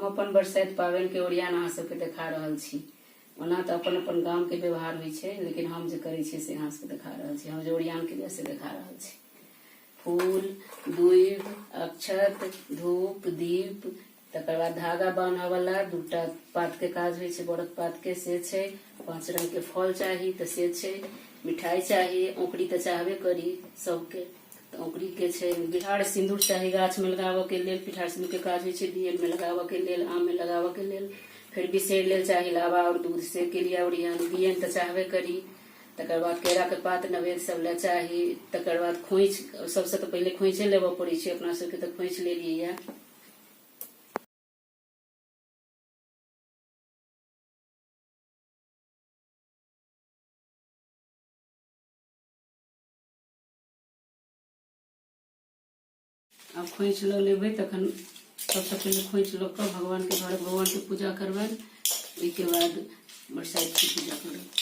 अपन बरसाइत पाबनि के ओरियान अहाँ सबके देखा रहल छी। ओना तऽ अपन अपन गाम के व्यवहार होइ छै, लेकिन हम जे करै छियै से अहाँ सबके देखा रहल छी। हम जे ओरियान के लिए से देखा रहल छी। फूल, दूइब, अक्षत, धूप, दीप, तकर बाद धागा बान्हऽ वाला 2टा पात के काज होइ छै, बड़क पात के से छै। 5 रंग के फल चाही तऽ से छै। मिठाई चाही, औंकड़ी तऽ चाहबे करी सबके, तऽ औंकड़ी के छै। बिहार सिंदूर चाही गाछ में लगाबऽ के लेल। पिठार सिंदूर के काज होइ छै दिए में लगाबऽ के लेल, आम में लगाबऽ के लेल। फिर बिसेर लेल चाही लावा और दूध, से के लिए ओरियान। बियन तऽ चाहबे करी। तकर बाद केरा के पात नवेद सब ले चाही। तकर बाद खोइछ, सबसे तो पहले खोइछे लेबऽ पड़ै छै। अपना सबके तऽ खोइछ लेलियै। अब खोइछ लऽ लेबै, तखन सबसे पहले खोइछ लऽ कऽ भगवान के घर भगवान के पूजा करबनि। ओहिके बाद बरसाइत की पूजा करब।